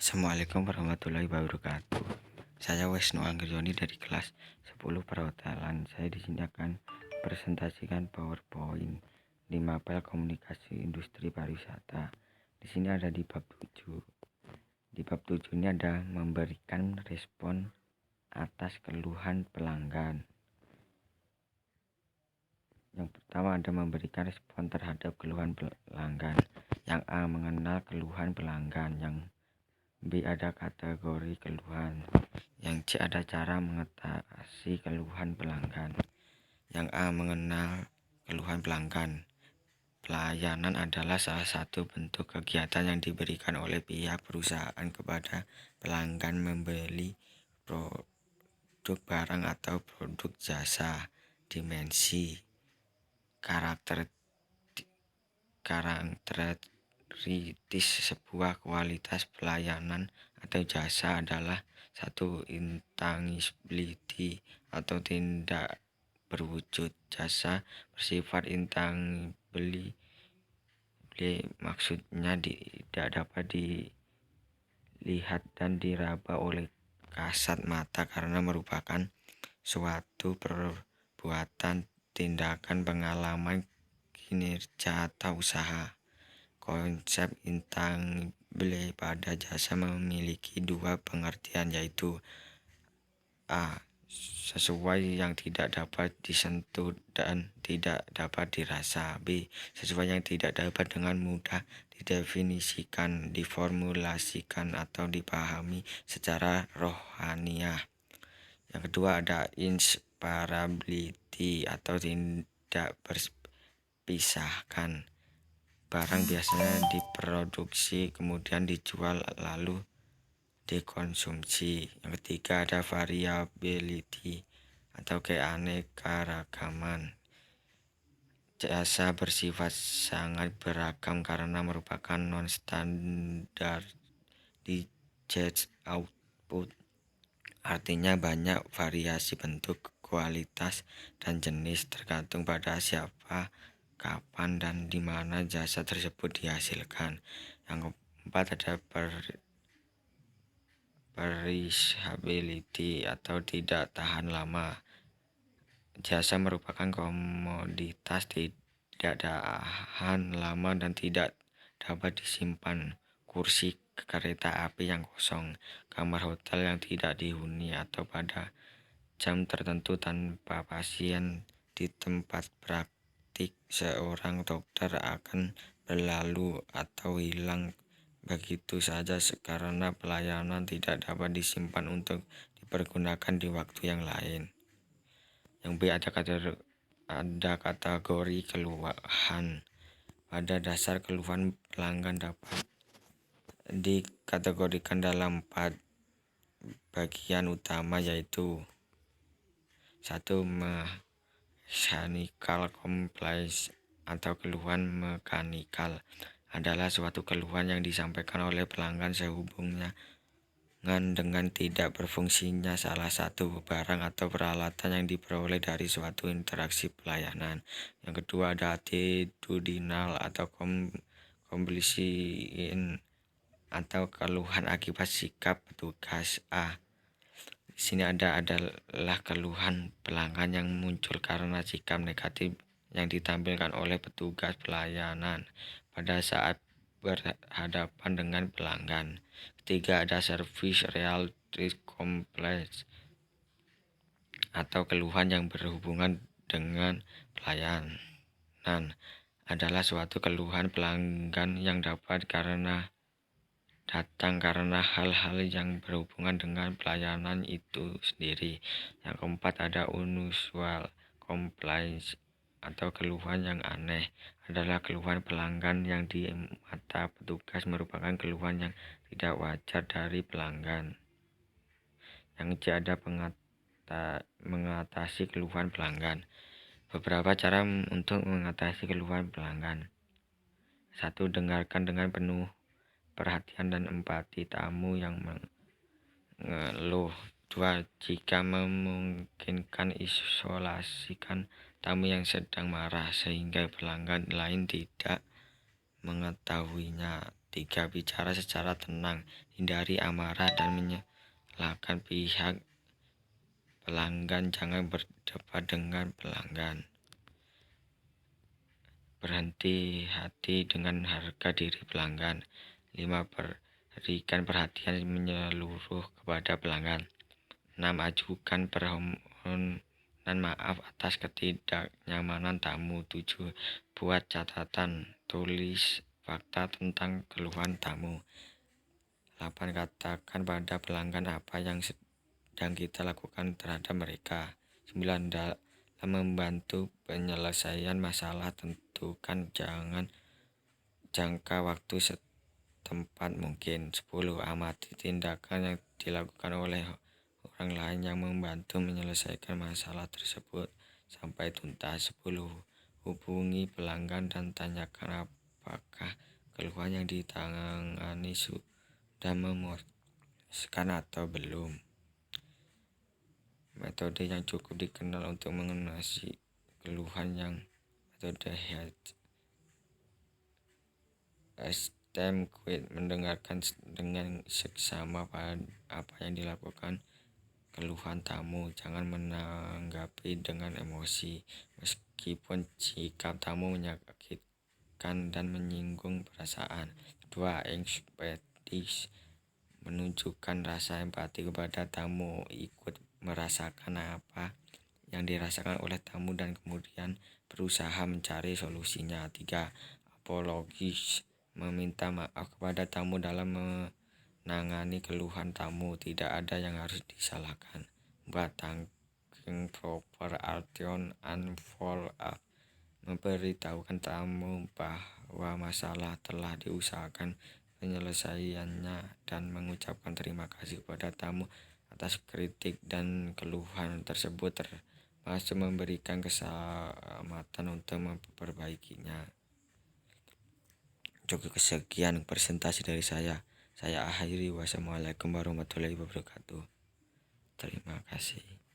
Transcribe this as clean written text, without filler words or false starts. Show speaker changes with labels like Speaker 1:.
Speaker 1: Assalamualaikum warahmatullahi wabarakatuh. Saya Wisnu Anggriyoni dari kelas 10 perhotelan. Saya di sini akan presentasikan PowerPoint di mapel komunikasi industri pariwisata. Di sini ada di bab 7. Di bab 7 ini ada memberikan respon atas keluhan pelanggan. Yang pertama ada memberikan respon terhadap keluhan pelanggan. Yang A, mengenal keluhan pelanggan. Yang B, ada kategori keluhan. Yang C, ada cara mengatasi keluhan pelanggan. Yang A, mengenal keluhan pelanggan. Pelayanan adalah salah satu bentuk kegiatan yang diberikan oleh pihak perusahaan kepada pelanggan membeli produk barang atau produk jasa. Dimensi karakteristis sebuah kualitas pelayanan atau jasa adalah 1. Intangibility atau tidak berwujud. Jasa bersifat intangible, maksudnya tidak dapat dilihat dan diraba oleh kasat mata karena merupakan suatu perbuatan, tindakan, pengalaman, kinerja, atau usaha. Konsep intangible pada jasa memiliki dua pengertian, yaitu A, sesuai yang tidak dapat disentuh dan tidak dapat dirasa. B, sesuai yang tidak dapat dengan mudah didefinisikan, diformulasikan, atau dipahami secara rohaniah. Yang kedua ada inseparability atau tidak berpisahkan. Barang biasanya diproduksi kemudian dijual lalu dikonsumsi. Yang ketiga ada variability atau keanekaragaman. Jasa bersifat sangat beragam karena merupakan non-standardized output. Artinya banyak variasi bentuk, kualitas, dan jenis tergantung pada siapa, kapan, dan di mana jasa tersebut dihasilkan. Yang keempat ada perishability atau tidak tahan lama. Jasa merupakan komoditas tidak tahan lama dan tidak dapat disimpan. Kursi kereta api yang kosong, kamar hotel yang tidak dihuni, atau pada jam tertentu tanpa pasien di tempat praktik seorang dokter akan berlalu atau hilang begitu saja karena pelayanan tidak dapat disimpan untuk dipergunakan di waktu yang lain. Yang B, ada kategori keluhan. Pada dasar keluhan pelanggan dapat dikategorikan dalam 4 bagian utama, yaitu 1. Mechanical complaints atau keluhan mekanikal adalah suatu keluhan yang disampaikan oleh pelanggan sehubungan dengan tidak berfungsinya salah satu barang atau peralatan yang diperoleh dari suatu interaksi pelayanan. Yang kedua ada attitudinal atau complaint atau keluhan akibat sikap petugas. A, di sini adalah keluhan pelanggan yang muncul karena sikap negatif yang ditampilkan oleh petugas pelayanan pada saat berhadapan dengan pelanggan. Ketiga ada service related complaints atau keluhan yang berhubungan dengan pelayanan. Adalah suatu keluhan pelanggan yang dapat datang karena hal-hal yang berhubungan dengan pelayanan itu sendiri. Yang keempat ada unusual complaints atau keluhan yang aneh. Adalah keluhan pelanggan yang di mata petugas merupakan keluhan yang tidak wajar dari pelanggan. Yang C ada mengatasi keluhan pelanggan. Beberapa cara untuk mengatasi keluhan pelanggan. 1. Dengarkan dengan penuh perhatian dan empati tamu yang mengeluh. 2. Jika memungkinkan, isolasikan tamu yang sedang marah sehingga pelanggan lain tidak mengetahuinya. 3. Bicara secara tenang, hindari amarah dan menyalahkan pihak pelanggan. Jangan berdebat dengan pelanggan. Berhenti hati dengan harga diri pelanggan. 5. Berikan perhatian menyeluruh kepada pelanggan. 6. Ajukan permohonan maaf atas ketidaknyamanan tamu. 7. Buat catatan, tulis fakta tentang keluhan tamu. 8. Katakan pada pelanggan apa yang sedang kita lakukan terhadap mereka. 9. Dalam membantu penyelesaian masalah, tentukan jangka waktu setempat mungkin. 10. Amati tindakan yang dilakukan oleh orang lain yang membantu menyelesaikan masalah tersebut sampai tuntas. 10. Hubungi pelanggan dan tanyakan apakah keluhan yang ditangani sudah memuaskan atau belum. Metode yang cukup dikenal untuk mengatasi keluhan yang metode Quit, mendengarkan dengan seksama apa yang dilakukan keluhan tamu. Jangan menanggapi dengan emosi, meskipun sikap tamu menyakitkan dan menyinggung perasaan. 2. Empatis, menunjukkan rasa empati kepada tamu, ikut merasakan apa yang dirasakan oleh tamu dan kemudian berusaha mencari solusinya. 3. Apologis, meminta maaf kepada tamu dalam menangani keluhan tamu. Tidak ada yang harus disalahkan. 4. Thanking proper action and follow up, memberitahukan tamu bahwa masalah telah diusahakan penyelesaiannya dan mengucapkan terima kasih kepada tamu atas kritik dan keluhan tersebut, termasuk memberikan kesempatan untuk memperbaikinya. Cukup sekian presentasi dari saya. Saya akhiri. Wassalamualaikum warahmatullahi wabarakatuh. Terima kasih.